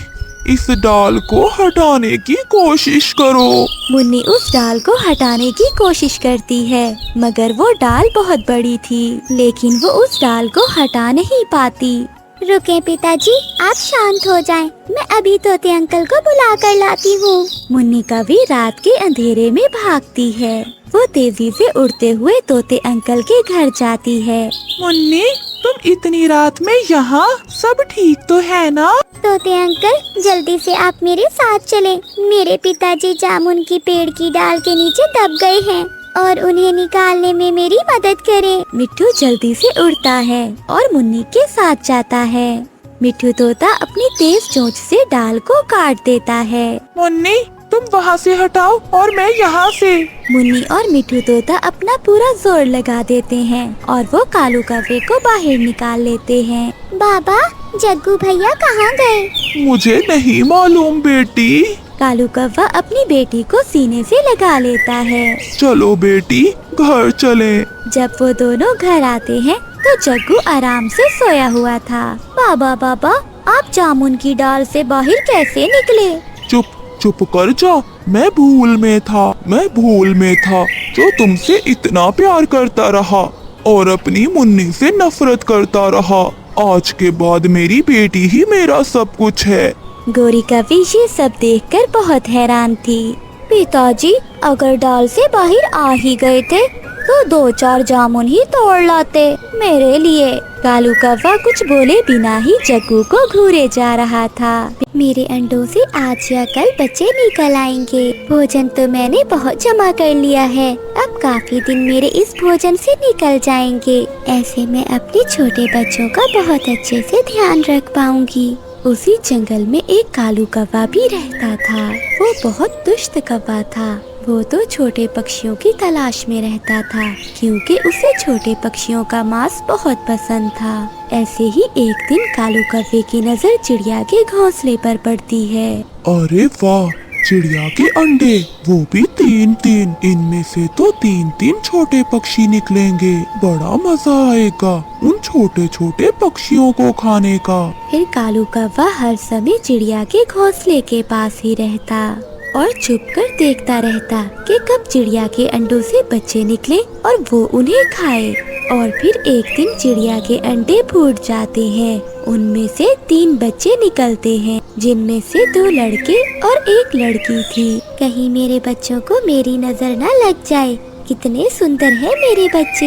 इस डाल को हटाने की कोशिश करो। मुन्नी उस डाल को हटाने की कोशिश करती है, मगर वो डाल बहुत बड़ी थी, लेकिन वो उस डाल को हटा नहीं पाती। रुके पिताजी, आप शांत हो जाएं, मैं अभी तोते अंकल को बुला कर लाती हूँ। मुन्नी कभी रात के अंधेरे में भागती है। वो तेजी से उड़ते हुए तोते अंकल के घर जाती है। मुन्नी तुम इतनी रात में यहाँ, सब ठीक तो है ना? तोते अंकल जल्दी से आप मेरे साथ चलें। मेरे पिताजी जामुन की पेड़ की डाल के नीचे दब गए हैं और उन्हें निकालने में मेरी मदद करें। मिट्ठू जल्दी से उड़ता है और मुन्नी के साथ जाता है। मिट्ठू तोता अपनी तेज चोंच से डाल को काट देता है। मुन्नी तुम वहाँ से हटाओ और मैं यहाँ से। मुन्नी और मिट्ठू तोता अपना पूरा जोर लगा देते हैं और वो कालू कौवे को बाहर निकाल लेते हैं। बाबा जग्गू भैया कहाँ गए? मुझे नहीं मालूम बेटी। कालू कौवा अपनी बेटी को सीने से लगा लेता है। चलो बेटी घर चले। जब वो दोनों घर आते हैं तो जग्गू आराम से सोया हुआ था। बाबा बाबा आप जामुन की डाल से बाहर कैसे निकले? चुप चुप कर जा, मैं भूल में था जो तुमसे इतना प्यार करता रहा और अपनी मुन्नी से नफरत करता रहा। आज के बाद मेरी बेटी ही मेरा सब कुछ है। गोरी कवि ये सब देखकर बहुत हैरान थी। पिताजी अगर डाल से बाहर आ ही गए थे तो 2-4 जामुन ही तोड़ लाते मेरे लिए। कालू कौवा कुछ बोले बिना ही जग्गू को घूरे जा रहा था। मेरे अंडों से आज या कल बच्चे निकल आएंगे। भोजन तो मैंने बहुत जमा कर लिया है, अब काफी दिन मेरे इस भोजन से निकल जाएंगे। ऐसे मैं अपने छोटे बच्चों का बहुत अच्छे से ध्यान रख पाऊंगी। उसी जंगल में एक कालू कौवा भी रहता था। वो बहुत दुष्ट कौवा था। वो तो छोटे पक्षियों की तलाश में रहता था, क्योंकि उसे छोटे पक्षियों का मांस बहुत पसंद था। ऐसे ही एक दिन कालू कौवे की नजर चिड़िया के घोंसले पर पड़ती है। अरे वाह, चिड़िया के अंडे, वो भी 3-3। इनमें से तो 3-3 छोटे पक्षी निकलेंगे। बड़ा मजा आएगा उन छोटे छोटे पक्षियों को खाने का। फिर कालू कौवा हर समय चिड़िया के घोंसले के पास ही रहता और चुपकर देखता रहता कि कब चिड़िया के अंडों से बच्चे निकले और वो उन्हें खाए। और फिर एक दिन चिड़िया के अंडे फूट जाते हैं। उनमें से 3 बच्चे निकलते हैं, जिनमें से 2 लड़के और 1 लड़की थी। कहीं मेरे बच्चों को मेरी नजर न लग जाए, कितने सुंदर हैं मेरे बच्चे।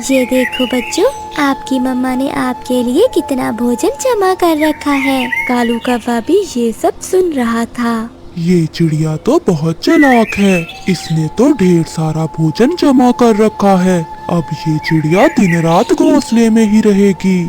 ये देखो बच्चों, आपकी मम्मा ने आपके लिए कितना भोजन जमा कर रखा है। कालू कौवा भी ये सब सुन रहा था। ये चिड़िया तो बहुत चालाक है, इसने तो ढेर सारा भोजन जमा कर रखा है। अब ये चिड़िया दिन रात घोंसले में ही रहेगी।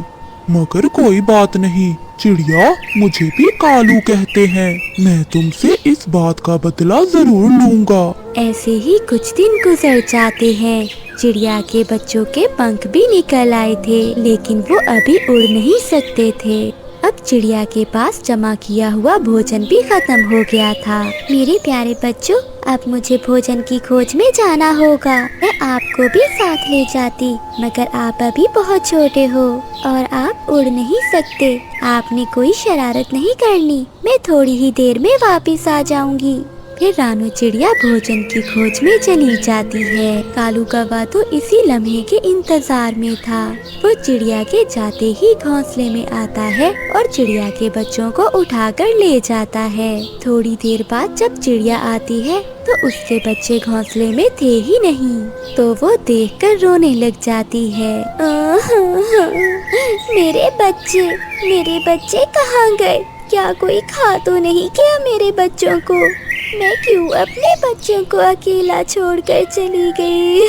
मगर कोई बात नहीं, चिड़िया मुझे भी कालू कहते हैं। मैं तुमसे इस बात का बदला जरूर लूंगा। ऐसे ही कुछ दिन गुजर जाते हैं। चिड़िया के बच्चों के पंख भी निकल आए थे, लेकिन वो अभी उड़ नहीं सकते थे। अब चिड़िया के पास जमा किया हुआ भोजन भी खत्म हो गया था। मेरे प्यारे बच्चों, अब मुझे भोजन की खोज में जाना होगा। मैं आपको भी साथ ले जाती, मगर आप अभी बहुत छोटे हो और आप उड़ नहीं सकते। आपने कोई शरारत नहीं करनी, मैं थोड़ी ही देर में वापस आ जाऊंगी। फिर रानू चिड़िया भोजन की खोज में चली जाती है। कालू कौवा तो इसी लम्हे के इंतजार में था। वो चिड़िया के जाते ही घोंसले में आता है और चिड़िया के बच्चों को उठाकर ले जाता है। थोड़ी देर बाद जब चिड़िया आती है तो उसके बच्चे घोंसले में थे ही नहीं, तो वो देखकर रोने लग जाती है। मेरे बच्चे कहाँ गए? क्या कोई खा तो नहीं क्या मेरे बच्चों को? मैं क्यों अपने बच्चों को अकेला छोड़कर चली गई?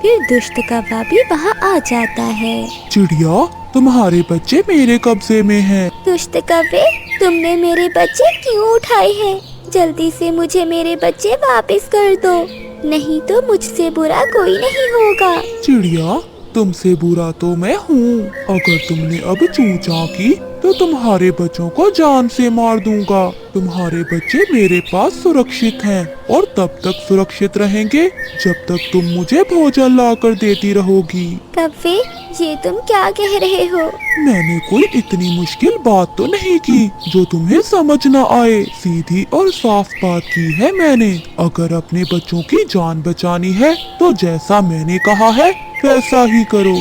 फिर दुष्ट कौवा भी वहाँ आ जाता है। चिड़िया, तुम्हारे बच्चे मेरे कब्जे में हैं। दुष्ट कौवे, तुमने मेरे बच्चे क्यों उठाए हैं? जल्दी से मुझे मेरे बच्चे वापस कर दो, नहीं तो मुझसे बुरा कोई नहीं होगा। चिड़िया, तुमसे बुरा तो मैं हूँ। अगर तुमने अब चूं चां की तो तुम्हारे बच्चों को जान से मार दूंगा। तुम्हारे बच्चे मेरे पास सुरक्षित हैं और तब तक सुरक्षित रहेंगे जब तक तुम मुझे भोजन लाकर देती रहोगी। कौवे, ये तुम क्या कह रहे हो? मैंने कोई इतनी मुश्किल बात तो नहीं की जो तुम्हें समझ न आए। सीधी और साफ बात की है मैंने। अगर अपने बच्चों की जान बचानी है तो जैसा मैंने कहा है वैसा ही करो।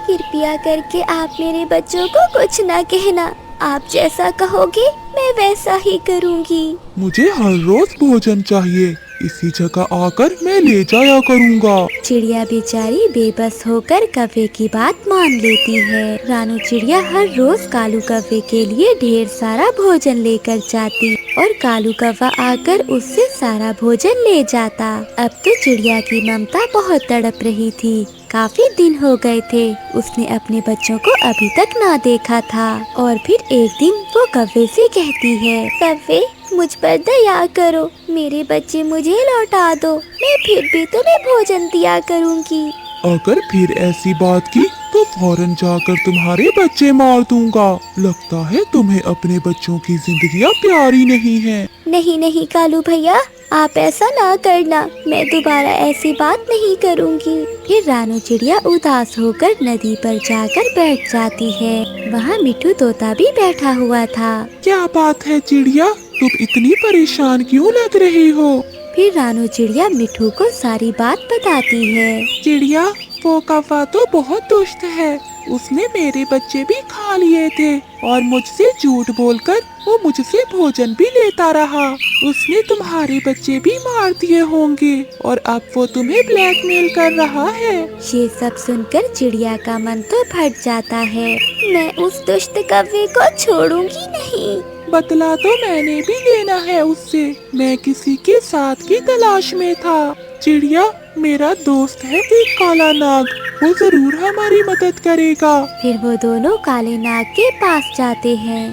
कृपया करके आप मेरे बच्चों को कुछ न कहना। आप जैसा कहोगे मैं वैसा ही करूँगी। मुझे हर रोज भोजन चाहिए, इसी जगह आकर मैं ले जाया करूँगा। चिड़िया बेचारी बेबस होकर कौवे की बात मान लेती है। रानू चिड़िया हर रोज कालू कौवे के लिए ढेर सारा भोजन लेकर जाती और कालू कौवा आकर उससे सारा भोजन ले जाता। अब तो चिड़िया की ममता बहुत तड़प रही थी। काफी दिन हो गए थे, उसने अपने बच्चों को अभी तक ना देखा था। और फिर एक दिन वो कौवे से कहती है, कौवे, मुझ पर दया करो, मेरे बच्चे मुझे लौटा दो, मैं फिर भी तुम्हें भोजन दिया करूँगी। अगर फिर ऐसी बात की तो फौरन जाकर तुम्हारे बच्चे मार दूंगा। लगता है तुम्हें अपने बच्चों की जिंदगियाँ प्यारी नहीं है। नहीं कालू भैया, आप ऐसा ना करना, मैं दोबारा ऐसी बात नहीं करूँगी। फिर रानू चिड़िया उदास होकर नदी पर जाकर बैठ जाती है। वहाँ मिठू तोता भी बैठा हुआ था। क्या बात है चिड़िया, तुम इतनी परेशान क्यों लग रही हो? फिर रानू चिड़िया मिठू को सारी बात बताती है। चिड़िया, वो कौवा तो बहुत दुष्ट है। उसने मेरे बच्चे भी खा लिए थे और मुझसे झूठ बोलकर वो मुझसे भोजन भी लेता रहा। उसने तुम्हारे बच्चे भी मार दिए होंगे और अब वो तुम्हें ब्लैकमेल कर रहा है। ये सब सुनकर चिड़िया का मन तो फट जाता है। मैं उस दुष्ट कौवे को छोड़ूंगी नहीं। बदला तो मैंने भी लेना है उससे। मैं किसी के साथ की तलाश में था। चिड़िया, मेरा दोस्त है एक काला नाग, वो जरूर हमारी मदद करेगा। फिर वो दोनों काले नाग के पास जाते हैं।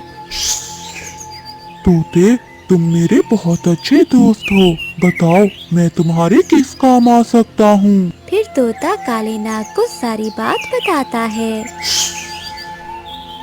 तोते, तुम मेरे बहुत अच्छे दोस्त हो। बताओ, मैं तुम्हारे किस काम आ सकता हूँ? फिर तोता काले नाग को सारी बात बताता है।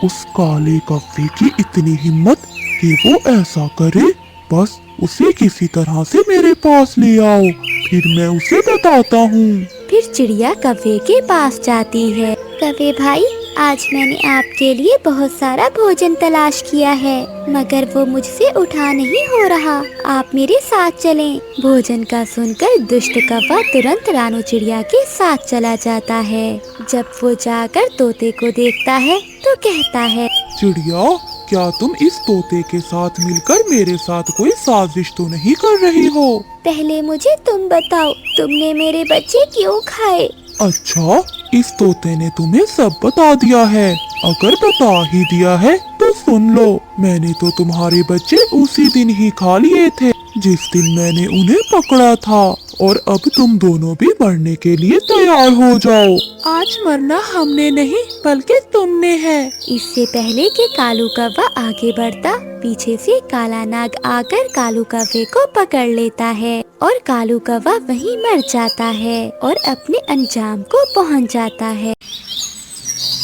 उस काले कौवे की इतनी हिम्मत कि वो ऐसा करे। बस उसे किसी तरह से मेरे पास ले आओ, फिर मैं उसे बताता हूँ। फिर चिड़िया कौवे के पास जाती है। कौवे भाई, आज मैंने आपके लिए बहुत सारा भोजन तलाश किया है, मगर वो मुझसे उठा नहीं हो रहा। आप मेरे साथ चलें। भोजन का सुनकर दुष्ट कौवा तुरंत रानू चिड़िया के साथ चला जाता है। जब वो जाकर तोते को देखता है तो कहता है, चिड़िया, क्या तुम इस तोते के साथ मिलकर मेरे साथ कोई साजिश तो नहीं कर रही हो? पहले मुझे तुम बताओ, तुमने मेरे बच्चे क्यों खाए? अच्छा, इस तोते ने तुम्हें सब बता दिया है। अगर बता ही दिया है तो सुन लो, मैंने तो तुम्हारे बच्चे उसी दिन ही खा लिए थे जिस दिन मैंने उन्हें पकड़ा था, और अब तुम दोनों भी मरने के लिए तैयार हो जाओ। आज मरना हमने नहीं बल्कि तुमने है। इससे पहले कि कालू कौवा आगे बढ़ता, पीछे से काला नाग आकर कालू कौवे को पकड़ लेता है और कालू कौवा वहीं मर जाता है और अपने अंजाम को पहुंच जाता है।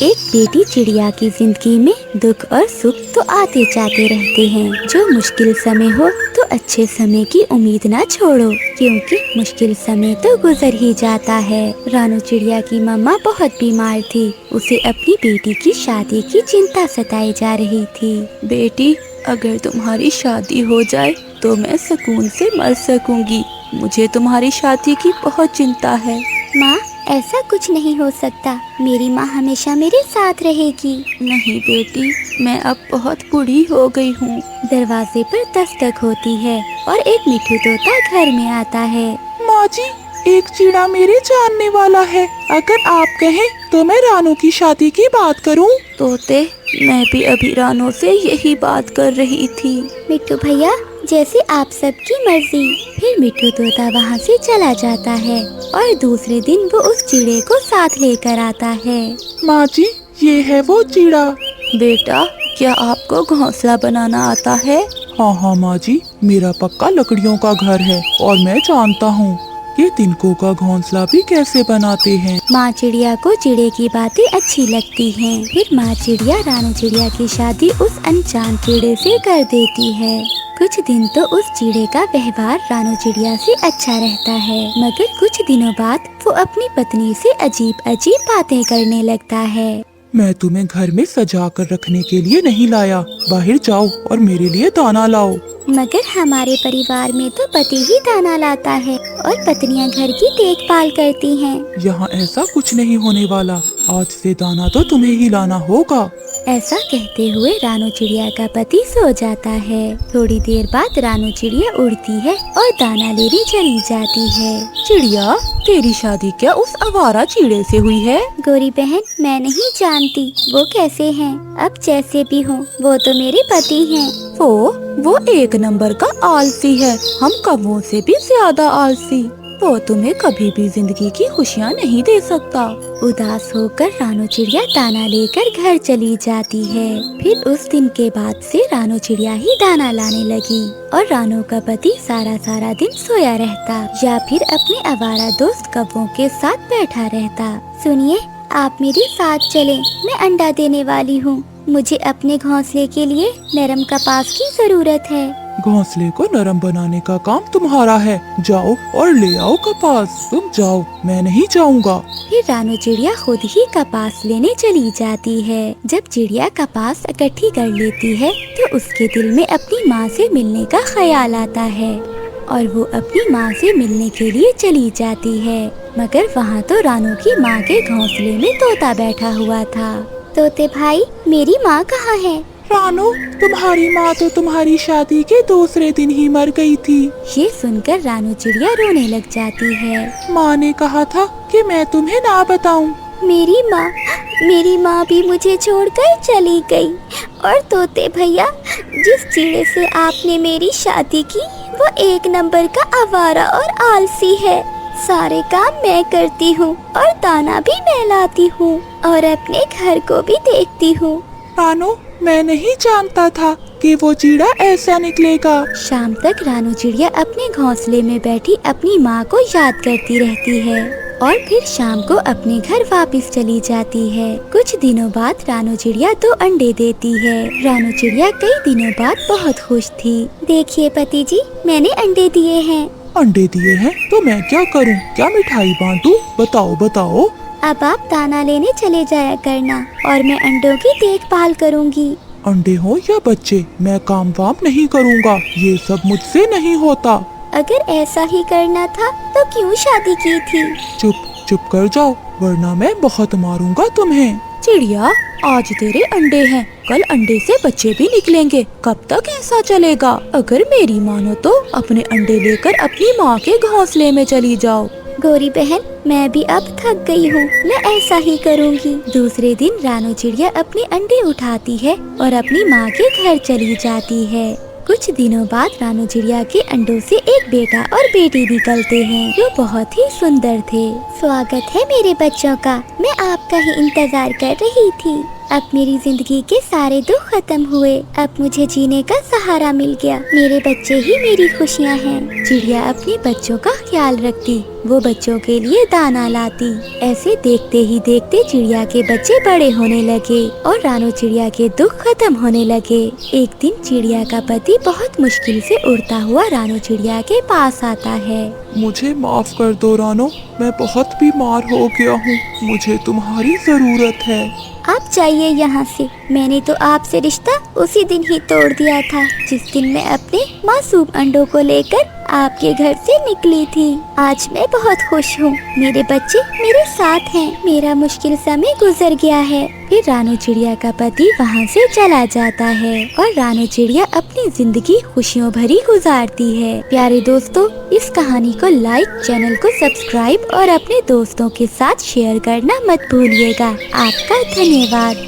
एक बेटी चिड़िया की जिंदगी में दुख और सुख तो आते जाते रहते हैं। जो मुश्किल समय हो तो अच्छे समय की उम्मीद ना छोड़ो, क्योंकि मुश्किल समय तो गुजर ही जाता है। रानू चिड़िया की मम्मा बहुत बीमार थी। उसे अपनी बेटी की शादी की चिंता सताई जा रही थी। बेटी, अगर तुम्हारी शादी हो जाए तो मैं सुकून से मर सकूंगी। मुझे तुम्हारी शादी की बहुत चिंता है। माँ, ऐसा कुछ नहीं हो सकता। मेरी माँ हमेशा मेरे साथ रहेगी। नहीं बेटी, मैं अब बहुत बूढ़ी हो गई हूँ। दरवाजे पर दस्तक होती है और एक मिठू तोता घर में आता है। माँ जी, एक चिड़ा मेरे जानने वाला है। अगर आप कहें तो मैं रानू की शादी की बात करूं। तोते, मैं भी अभी रानू से यही बात कर रही थी। मिट्टू भैया, जैसे आप सबकी मर्जी। फिर मिट्टू तोता वहाँ से चला जाता है और दूसरे दिन वो उस चिड़े को साथ लेकर आता है। माँ जी, ये है वो चिड़ा। बेटा, क्या आपको घोंसला बनाना आता है? हाँ हाँ माँ जी, मेरा पक्का लकड़ियों का घर है और मैं जानता हूँ कि तिनकों का घोंसला भी कैसे बनाते हैं। माँ चिड़िया को चिड़े की बातें अच्छी लगती हैं। फिर माँ चिड़िया रानू चिड़िया की शादी उस अनजान चिड़े से कर देती है। कुछ दिन तो उस चिड़े का व्यवहार रानू चिड़िया से अच्छा रहता है, मगर कुछ दिनों बाद वो अपनी पत्नी से अजीब अजीब बातें करने लगता है। मैं तुम्हें घर में सजा कर रखने के लिए नहीं लाया। बाहर जाओ और मेरे लिए दाना लाओ। मगर हमारे परिवार में तो पति ही दाना लाता है और पत्नियां घर की देखभाल करती हैं। यहाँ ऐसा कुछ नहीं होने वाला। आज से दाना तो तुम्हें ही लाना होगा। ऐसा कहते हुए रानू चिड़िया का पति सो जाता है। थोड़ी देर बाद रानू चिड़िया उड़ती है और दाना लेने चली जाती है। चिड़िया, तेरी शादी क्या उस आवारा चिड़े से हुई है? गोरी बहन, मैं नहीं जानती वो कैसे हैं। अब जैसे भी हो, वो तो मेरे पति हैं। वो एक नंबर का आलसी है। हम कौवों से भी ज्यादा आलसी। वो तुम्हें कभी भी जिंदगी की खुशियाँ नहीं दे सकता। उदास होकर रानू चिड़िया दाना लेकर घर चली जाती है। फिर उस दिन के बाद से रानू चिड़िया ही दाना लाने लगी और रानू का पति सारा सारा दिन सोया रहता या फिर अपने आवारा दोस्त कौवों के साथ बैठा रहता। सुनिए, आप मेरे साथ चलें, मैं अंडा देने वाली हूँ। मुझे अपने घोंसले के लिए नरम कपास की जरूरत है। घोंसले को नरम बनाने का काम तुम्हारा है। जाओ और ले आओ कपास। तुम जाओ, मैं नहीं जाऊंगा। फिर रानू चिड़िया खुद ही कपास लेने चली जाती है। जब चिड़िया कपास इकट्ठी कर लेती है तो उसके दिल में अपनी माँ से मिलने का ख्याल आता है और वो अपनी माँ से मिलने के लिए चली जाती है। मगर वहाँ तो रानू की माँ के घोंसले में तोता बैठा हुआ था। तोते भाई, मेरी माँ कहाँ है? रानू, तुम्हारी माँ तो तुम्हारी शादी के दूसरे दिन ही मर गई थी। ये सुनकर रानू चिड़िया रोने लग जाती है। माँ ने कहा था कि मैं तुम्हें ना बताऊं। मेरी माँ भी मुझे छोड़कर चली गई। और तोते भैया, जिस चिड़े से आपने मेरी शादी की वो एक नंबर का आवारा और आलसी है। सारे काम मैं करती हूँ और दाना भी मैं लाती हूँ और अपने घर को भी देखती हूँ। रानू, मैं नहीं जानता था कि वो चिड़ा ऐसा निकलेगा। शाम तक रानू चिड़िया अपने घोंसले में बैठी अपनी माँ को याद करती रहती है और फिर शाम को अपने घर वापस चली जाती है। कुछ दिनों बाद रानू चिड़िया 2 अंडे देती है। रानू चिड़िया कई दिनों बाद बहुत खुश थी। देखिए पति जी, मैंने अंडे दिए हैं। अंडे दिए हैं तो मैं क्या करूं? क्या मिठाई बांटूं? बताओ बताओ। अब आप दाना लेने चले जाया करना और मैं अंडों की देखभाल करूँगी। अंडे हो या बच्चे, मैं काम वाम नहीं करूँगा। ये सब मुझसे नहीं होता। अगर ऐसा ही करना था तो क्यों शादी की थी? चुप चुप कर जाओ, वरना मैं बहुत मारूंगा तुम्हें। चिड़िया, आज तेरे अंडे हैं, कल अंडे से बच्चे भी निकलेंगे। कब तक ऐसा चलेगा? अगर मेरी मानो तो अपने अंडे लेकर अपनी माँ के घोंसले में चली जाओ। गौरी बहन, मैं भी अब थक गई हूँ, मैं ऐसा ही करूँगी। दूसरे दिन रानो चिड़िया अपने अंडे उठाती है और अपनी माँ के घर चली जाती है। कुछ दिनों बाद रानो चिड़िया के अंडों से एक बेटा और बेटी निकलते हैं, जो बहुत ही सुंदर थे। स्वागत है मेरे बच्चों का, मैं आपका ही इंतजार कर रही थी। अब मेरी जिंदगी के सारे दुख खत्म हुए, अब मुझे जीने का सहारा मिल गया। मेरे बच्चे ही मेरी खुशियाँ हैं। चिड़िया अपने बच्चों का ख्याल रखती, वो बच्चों के लिए दाना लाती। ऐसे देखते ही देखते चिड़िया के बच्चे बड़े होने लगे और रानो चिड़िया के दुख खत्म होने लगे। एक दिन चिड़िया का पति बहुत मुश्किल से उड़ता हुआ रानो चिड़िया के पास आता है। मुझे माफ कर दो रानो, मैं बहुत बीमार हो गया हूँ, मुझे तुम्हारी जरूरत है। आप जाइए यहाँ से, मैंने तो आपसे रिश्ता उसी दिन ही तोड़ दिया था जिस दिन मैं अपने मासूम अंडों को लेकर आपके घर से निकली थी। आज मैं बहुत खुश हूँ, मेरे बच्चे मेरे साथ हैं, मेरा मुश्किल समय गुजर गया है। फिर रानो चिड़िया का पति वहाँ से चला जाता है और रानो चिड़िया अपनी जिंदगी खुशियों भरी गुजारती है। प्यारे दोस्तों, इस कहानी को लाइक, चैनल को सब्सक्राइब और अपने दोस्तों के साथ शेयर करना मत भूलिएगा। आपका धन्यवाद।